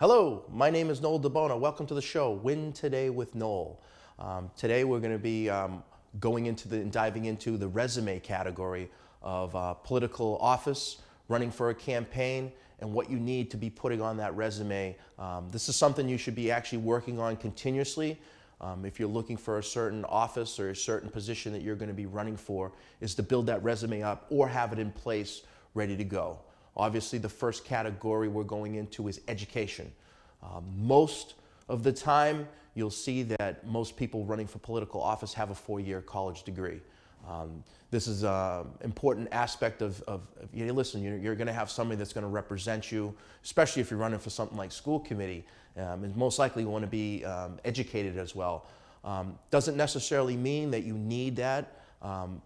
Hello, my name is Noel DeBona. Welcome to the show, Win Today with Noel. Today we're going to be diving into the resume category of political office, running for a campaign, and what you need to be putting on that resume. This is something you should be actually working on continuously. If you're looking for a certain office or a certain position that you're going to be running for, is to build that resume up or have it in place ready to go. Obviously, the first category we're going into is education. Most of the time, you'll see that most people running for political office have a 4-year college degree. This is an important aspect of listen, you're going to have somebody that's going to represent you, especially if you're running for something like school committee, and most likely want to be educated as well. Doesn't necessarily mean that you need that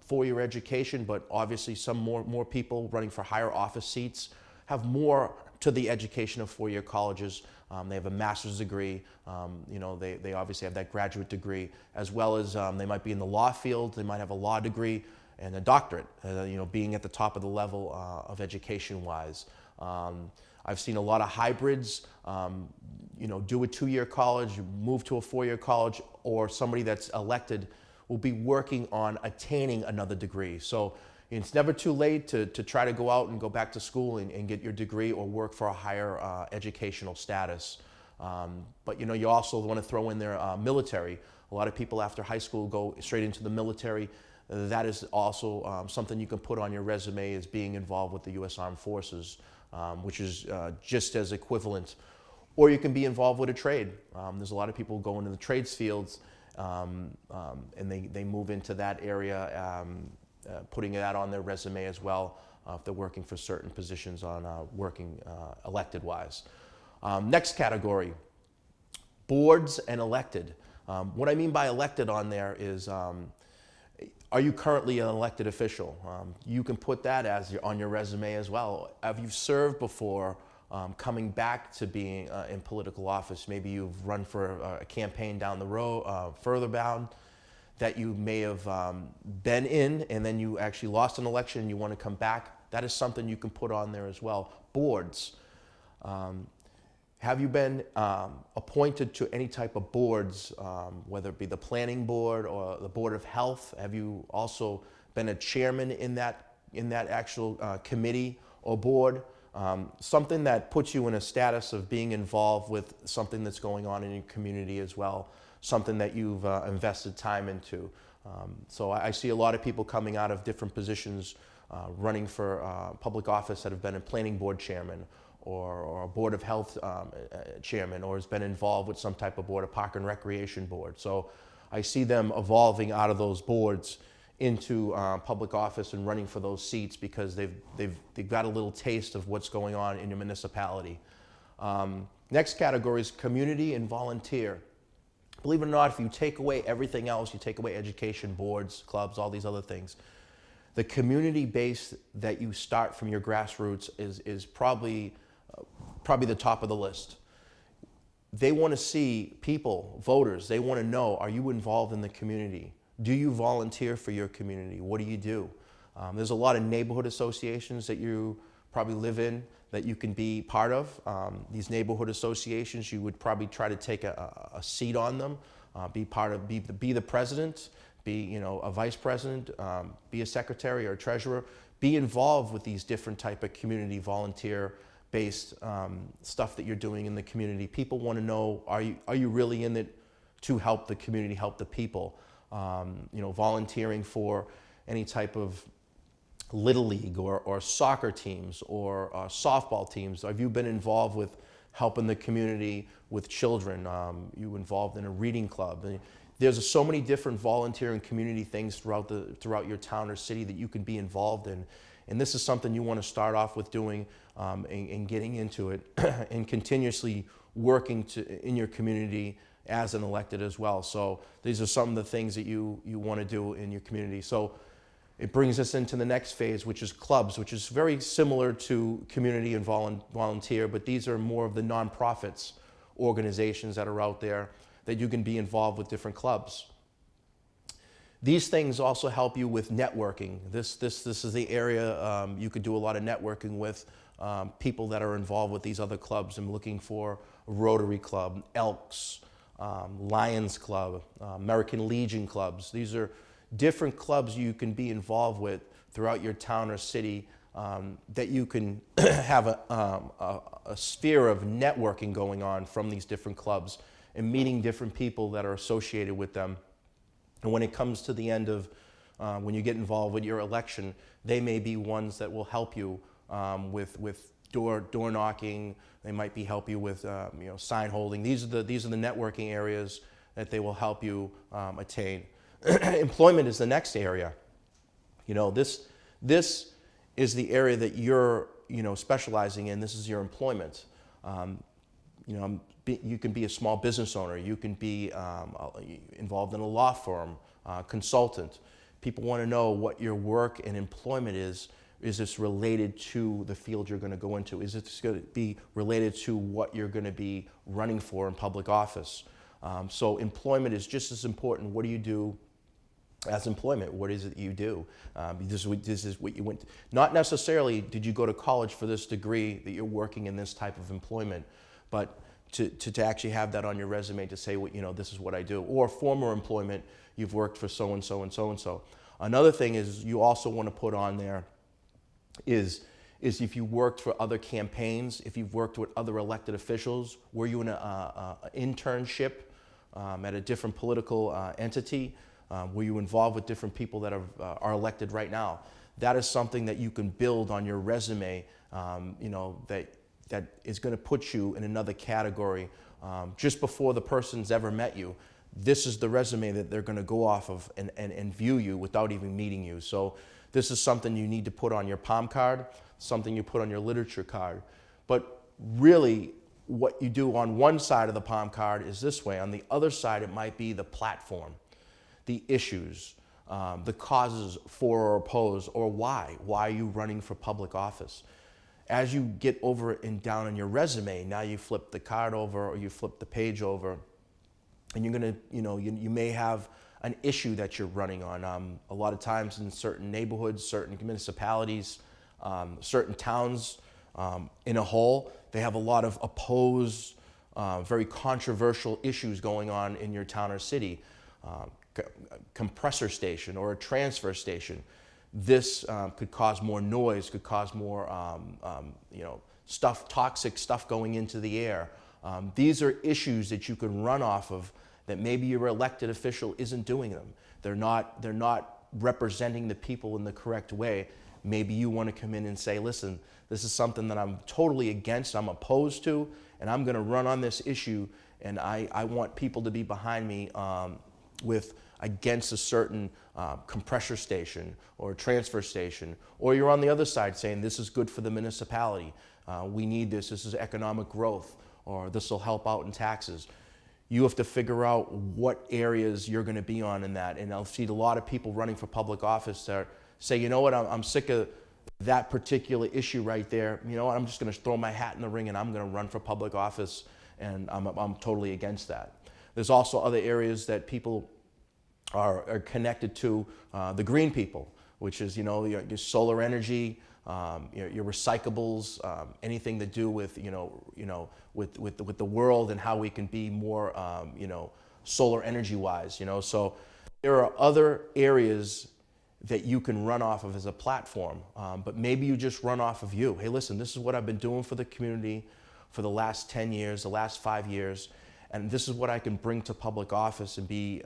for your education, but obviously some more people running for higher office seats have more to the education of 4-year colleges. They have a master's degree, they obviously have that graduate degree, as well as they might be in the law field, they might have a law degree and a doctorate, being at the top of the level of education-wise. I've seen a lot of hybrids, do a 2-year college, move to a 4-year college, or somebody that's elected will be working on attaining another degree. So it's never too late to try to go out and go back to school and get your degree or work for a higher educational status. But you also want to throw in there military. A lot of people after high school go straight into the military. That is also something you can put on your resume as being involved with the U.S. Armed Forces, which is just as equivalent. Or you can be involved with a trade. There's a lot of people go into the trades fields and they move into that area, putting that on their resume as well if they're working for certain positions on working elected-wise. Next category, boards and elected. What I mean by elected on there is, are you currently an elected official? You can put that on your resume as well. Have you served before coming back to being in political office? Maybe you've run for a campaign down the road, further down, that you may have been in, and then you actually lost an election and you want to come back. That is something you can put on there as well. Boards. Have you been appointed to any type of boards, whether it be the planning board or the board of health? Have you also been a chairman in that actual committee or board? Something that puts you in a status of being involved with something that's going on in your community as well, something that you've invested time into. So I see a lot of people coming out of different positions, running for public office, that have been a planning board chairman or a board of health chairman, or has been involved with some type of board, a park and recreation board. So I see them evolving out of those boards into public office and running for those seats because they've got a little taste of what's going on in your municipality. Next category is community and volunteer. Believe it or not, if you take away everything else, you take away education, boards, clubs, all these other things, the community base that you start from your grassroots is probably the top of the list. They want to see people, voters, they want to know, are you involved in the community? Do you volunteer for your community? What do you do? There's a lot of neighborhood associations that you probably live in that you can be part of. These neighborhood associations, you would probably try to take a seat on them, be the president, be a vice president, be a secretary or a treasurer. Be involved with these different type of community volunteer-based stuff that you're doing in the community. People want to know, are you really in it to help the community, help the people? Volunteering for any type of little league or soccer teams or softball teams. Have you been involved with helping the community with children? You involved in a reading club? There's so many different volunteer and community things throughout your town or city that you can be involved in. And this is something you want to start off with doing and getting into it and continuously working in your community as an elected as well. So these are some of the things that you want to do in your community. So it brings us into the next phase, which is clubs, which is very similar to community and volunteer, but these are more of the nonprofits, organizations that are out there that you can be involved with different clubs. These things also help you with networking. This is the area you could do a lot of networking with. people that are involved with these other clubs. I'm looking for Rotary Club, Elks, Lions Club, American Legion clubs. These are different clubs you can be involved with throughout your town or city, that you can have a sphere of networking going on from these different clubs and meeting different people that are associated with them. And when it comes to the end of, when you get involved with your election, they may be ones that will help you with door knocking. They might be help you with sign holding. These are the networking areas that they will help you attain. Employment is the next area. This is the area that you're specializing in. This is your employment. You can be a small business owner. You can be involved in a law firm, consultant. People want to know what your work and employment is. Is this related to the field you're going to go into? Is this going to be related to what you're going to be running for in public office? So employment is just as important. What do you do as employment? What is it you do? This is what you went to. Not necessarily did you go to college for this degree that you're working in this type of employment, but to actually have that on your resume to say, this is what I do. Or former employment, you've worked for so-and-so and so-and-so. Another thing is you also want to put on there is if you worked for other campaigns, if you've worked with other elected officials, were you in an internship at a different political entity? Were you involved with different people that are elected right now? That is something that you can build on your resume, that is going to put you in another category. Just before the person's ever met you, this is the resume that they're going to go off of and view you without even meeting you. So this is something you need to put on your palm card, something you put on your literature card. But really, what you do on one side of the palm card is this way. On the other side, it might be the platform, the issues, the causes for or oppose, or why. Why are you running for public office? As you get over and down on your resume, now you flip the card over or you flip the page over, and you're gonna, you may have an issue that you're running on. A lot of times in certain neighborhoods, certain municipalities, certain towns in a whole, they have a lot of opposed, very controversial issues going on in your town or city. Compressor station or a transfer station. This could cause more noise, could cause more toxic stuff going into the air. These are issues that you can run off of that maybe your elected official isn't doing them. They're not representing the people in the correct way. Maybe you want to come in and say, listen, this is something that I'm totally against, I'm opposed to, and I'm going to run on this issue, and I want people to be behind me against a certain compressor station or transfer station. Or you're on the other side saying this is good for the municipality. We need this is economic growth, or this will help out in taxes. You have to figure out what areas you're going to be on in that. And I've seen a lot of people running for public office that say, you know what, I'm sick of that particular issue right there. You know what, I'm just going to throw my hat in the ring and I'm going to run for public office, and I'm totally against that. There's also other areas that people are connected to, the green people, which is your solar energy, your recyclables, anything to do with with the world and how we can be more solar energy wise. So there are other areas that you can run off of as a platform, but maybe you just run off of you. Hey, listen, this is what I've been doing for the community for the last 10 years, the last 5 years. And this is what I can bring to public office and be,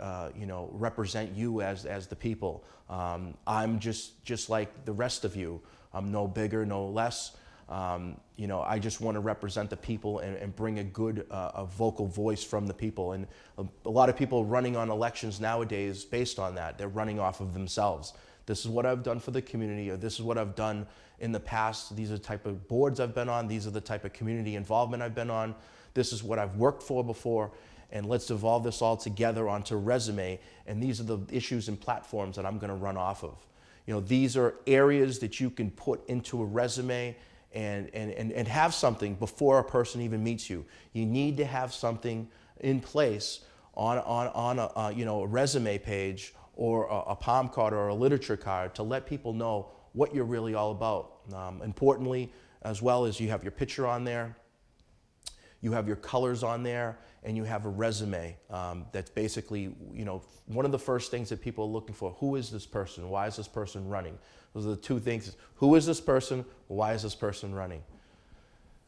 represent you as the people. I'm just like the rest of you. I'm no bigger, no less. I just want to represent the people and bring a good, a vocal voice from the people. And a lot of people running on elections nowadays based on that. They're running off of themselves. This is what I've done for the community, or this is what I've done in the past. These are the type of boards I've been on. These are the type of community involvement I've been on. This is what I've worked for before, and let's evolve this all together onto a resume, and these are the issues and platforms that I'm going to run off of. These are areas that you can put into a resume and have something before a person even meets you. You need to have something in place on a resume page or a palm card or a literature card to let people know what you're really all about. Importantly, as well as you have your picture on there, you have your colors on there, and you have a resume. That's basically, one of the first things that people are looking for. Who is this person? Why is this person running? Those are the two things. Who is this person? Why is this person running?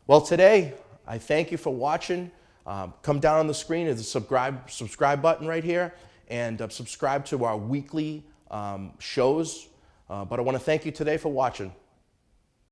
Well, today, I thank you for watching. Come down on the screen, there's a subscribe button right here, and subscribe to our weekly shows. But I want to thank you today for watching.